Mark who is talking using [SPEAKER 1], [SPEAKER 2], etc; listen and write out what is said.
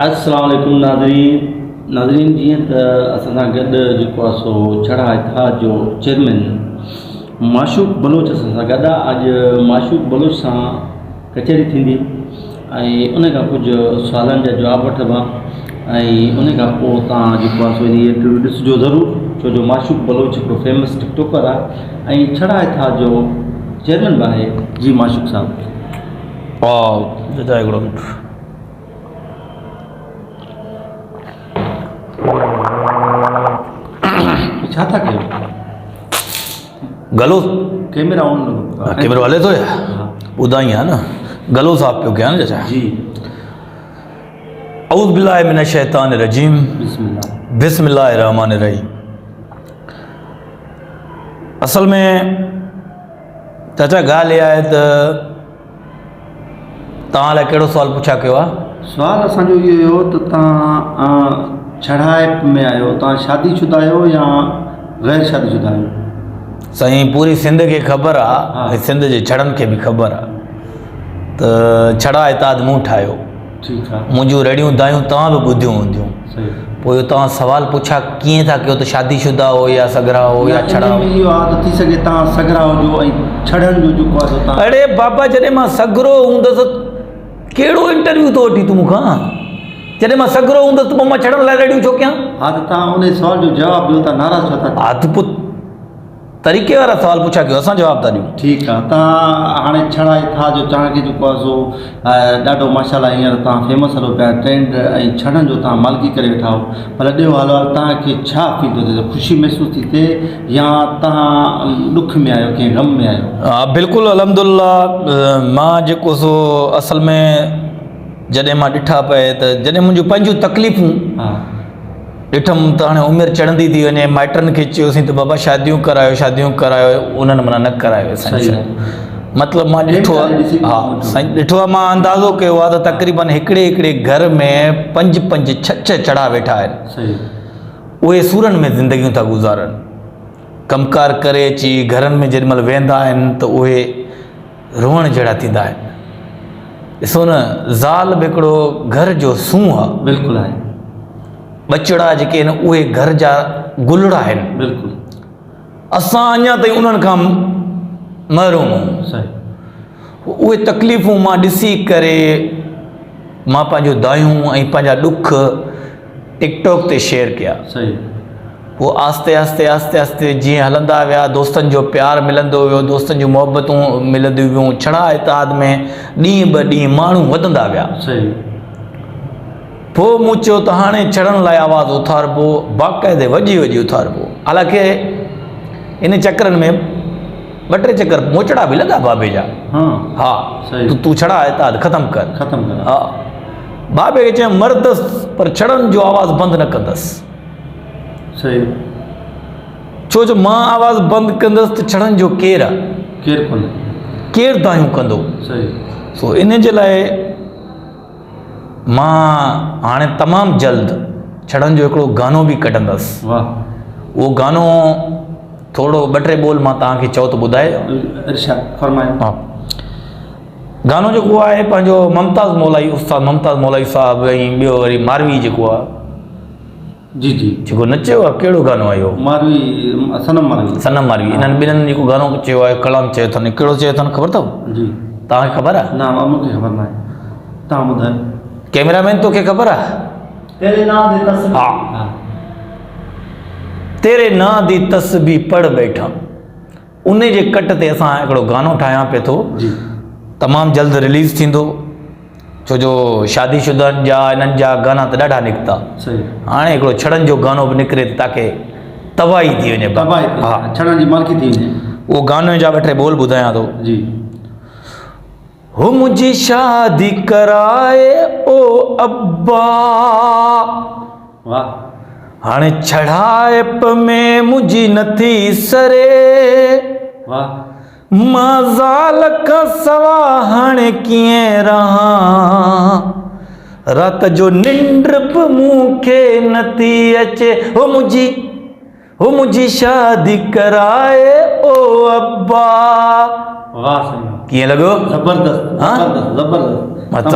[SPEAKER 1] अस्सलाम वालेकुम नाज़रीन जी त असां सां गॾु जेको आहे सो छड़ा इतिहाद जो चेयरमैन माशूक बलोच असां सां गॾु आहे। अॼु माशूक बलोच सां कचहरी थींदी ऐं उन खां कुझु सुवालनि जा जवाब वठिबा ऐं उन खां पोइ तव्हां जेको आहे सो इन इंटरव्यू ॾिसिजो ज़रूरु, छो जो माशूक बलोच हिकिड़ो फेमस टिकटॉकर आहे ऐं छड़ा इतिहाद जो चेयरमैन बि आहे। जी माशूक साहब।
[SPEAKER 2] हिकिड़ो मिनट।
[SPEAKER 1] छा था कयो?
[SPEAKER 2] गलो
[SPEAKER 1] कैमरा ऑन
[SPEAKER 2] कैमरा वाले तो या ॿुधाई आहे न, गलो साफ़ पियो कयां न चाचा
[SPEAKER 1] जी।
[SPEAKER 2] औज़ बिल्लाहि मिनश शैतानिर रजीम बिस्मिल्लाहिर रहमानिर रहीम। असल में चाचा ॻाल्हि इहा आहे त तव्हां लाइ कहिड़ो सुवाल पुछा कयो आहे?
[SPEAKER 1] सुवाल असांजो इहो हुयो त तव्हां छड़ाइप में आहियो, तव्हां शादीशुदा आहियो या गैर शादीशुदा आहियो?
[SPEAKER 2] साईं पूरी सिंध खे ख़बर आहे, सिंध जे छड़नि खे बि ख़बर आहे त छड़ा इताद मूं ठाहियो।
[SPEAKER 1] ठीकु आहे।
[SPEAKER 2] मुंहिंजूं रेडियूं दायूं तव्हां बि ॿुधियूं हूंदियूं।
[SPEAKER 1] सही।
[SPEAKER 2] पोइ तव्हां सवाल पुछा कीअं था कयो त शादीशुदा हो या सगरा हो या छड़ा हो?
[SPEAKER 1] इहो आहे त थी सघे तव्हां सगरा हुजो ऐं छड़नि जो जेको आहे तव्हां।
[SPEAKER 2] अड़े बाबा जॾहिं मां सगरो हूंदुसि कहिड़ो इंटरव्यू थो वठी तूं मूंखां? जॾहिं मां सगरो हूंदुसि त पोइ मां छड़ण लाइ रेडियूं छो कयां?
[SPEAKER 1] हा त तव्हां उन सवाल जो जवाबु ॾियो, तव्हां नाराज़ छो था?
[SPEAKER 2] हा त पोइ तरीक़े वारा सवाल पुछा कयो, असां जवाबु था ॾियूं।
[SPEAKER 1] ठीकु आहे। तव्हां हाणे छड़ा था जो तव्हांखे जेको आहे सो ॾाढो माशाल्लाह हींअर तव्हां फेमस हलो पिया, ट्रेंड ऐं छड़नि जो तव्हां मालिकी करे वेठा हो। पर ॾियो हाल तव्हांखे छा फील थो थिए? ख़ुशी महसूस थी थिए या तव्हां ॾुख में आहियो, कंहिं ग़म में आहियो?
[SPEAKER 2] हा बिल्कुलु अल्हम्दुलिल्लाह। मां जेको सो असल में जॾहिं मां ॾिठा पए त जॾहिं मुंहिंजूं पंहिंजूं तकलीफ़ूं ॾिठमि त हाणे उमिरि चढ़ंदी थी वञे, माइटनि खे चयोसीं त बाबा शादियूं करायो, उन्हनि माना न करायो। मतिलबु मां ॾिठो आहे, हा साईं ॾिठो आहे, मां अंदाज़ो कयो आहे त तक़रीबन हिकिड़े घर में 5 6 छड़ा वेठा आहिनि। उहे सूरनि में ज़िंदगियूं था गुज़ारनि, कमकार करे अची घरनि में जेॾी महिल वेंदा आहिनि त उहे रोअण जहिड़ा थींदा आहिनि। ॾिसो न, ज़ाल बि हिकिड़ो घर जो सूंहुं आहे।
[SPEAKER 1] बिल्कुलु आहे।
[SPEAKER 2] बचड़ा जेके आहिनि उहे घर जा गुलड़ा आहिनि।
[SPEAKER 1] बिल्कुलु।
[SPEAKER 2] असां अञा ताईं उन्हनि खां महरूम आहियूं।
[SPEAKER 1] सही।
[SPEAKER 2] उहे तकलीफ़ूं मां ॾिसी करे मां पंहिंजूं दायूं ऐं पंहिंजा ॾुख टिकटॉक ते शेयर कया।
[SPEAKER 1] सही।
[SPEAKER 2] पोइ आस्ते आस्ते जीअं हलंदा विया, दोस्तनि जो प्यारु मिलंदो वियो, दोस्तनि जूं मोहबतूं मिलंदियूं वियूं, छड़ा इताद में ॾींहुं ॿ ॾींहुं माण्हू वधंदा विया।
[SPEAKER 1] सही।
[SPEAKER 2] पोइ मूं चयो त हाणे छड़ण लाइ आवाज़ु उथारिबो, बाक़ाइदे वॾी उथारिबो। हालांकि इन चकरनि में 2 3 चकर मोचड़ा बि लॻा बाबे जा। हा
[SPEAKER 1] सही।
[SPEAKER 2] तूं छड़ा इताद ख़तमु कर। हा बाबे खे चयो मरदसि पर छड़नि जो आवाज़ु बंदि न कंदसि।
[SPEAKER 1] सही।
[SPEAKER 2] छो जो मां आवाज़ु बंदि कंदसि त छड़नि जो केरु आहे?
[SPEAKER 1] केरु कोन्हे। केरु
[SPEAKER 2] दायूं कंदो?
[SPEAKER 1] सही।
[SPEAKER 2] सो इन जे लाइ मां हाणे तमामु जल्द छड़नि जो हिकिड़ो गानो बि कढंदसि।
[SPEAKER 1] वाह।
[SPEAKER 2] उहो गानो थोरो 2 3 ॿोल मां तव्हांखे चओ त ॿुधाए।
[SPEAKER 1] इरशाद फरमायो।
[SPEAKER 2] हा गानो जेको आहे पंहिंजो मुमताज़ मौलाई, उस्ताद मुमताज़ मौलाई साहब ऐं ॿियो वरी मारवी जेको आहे,
[SPEAKER 1] जी
[SPEAKER 2] जेको नचियो आहे, कहिड़ो गानो आहे इहो?
[SPEAKER 1] मारवी, सनम मारवी।
[SPEAKER 2] इन्हनि ॿिन्हिनि जेको गानो चयो आहे, कलाम चयो अथनि, कहिड़ो चयो अथनि ख़बर अथव? जी। तव्हांखे ख़बर आहे?
[SPEAKER 1] न मूंखे ख़बर न आहे, तव्हां ॿुधायो।
[SPEAKER 2] कैमरामैन तोखे ख़बर आहे? तेरे नाम दी तस्बीह। हा तेरे नाम दी तस्बीह पढ़ बैठा, उन जे कट ते असां हिकिड़ो गानो ठाहियां पिए थो। तमामु जल्द रिलीज़ थींदो, छो जो शादीशुदनि जा इन्हनि जा गाना त ॾाढा निकिता। हाणे हिकिड़ो छड़नि जो गानो बि निकिरे ताकी तबाही थी वञे।
[SPEAKER 1] हा छड़नि जी मालिकी थी वञे।
[SPEAKER 2] उहो गाने जा 2 3 ॿोल ॿुधायां थो। जी। हो मुझी शादी कराए ओ अब्बा,
[SPEAKER 1] वाह,
[SPEAKER 2] हाणे छड़ाइप में मुझी नथी सरे,
[SPEAKER 1] वाह,
[SPEAKER 2] मां ज़ाल खां सवा हाणे कीअं रहां, रात जो निंड बि मूंखे नथी अचे, हो मुझी शादी कराए ओ अब्बा।
[SPEAKER 1] वाह, सही,
[SPEAKER 2] कीअं लॻो?
[SPEAKER 1] ज़बरदस्त, ज़बरदस्त, ज़बरदस्त।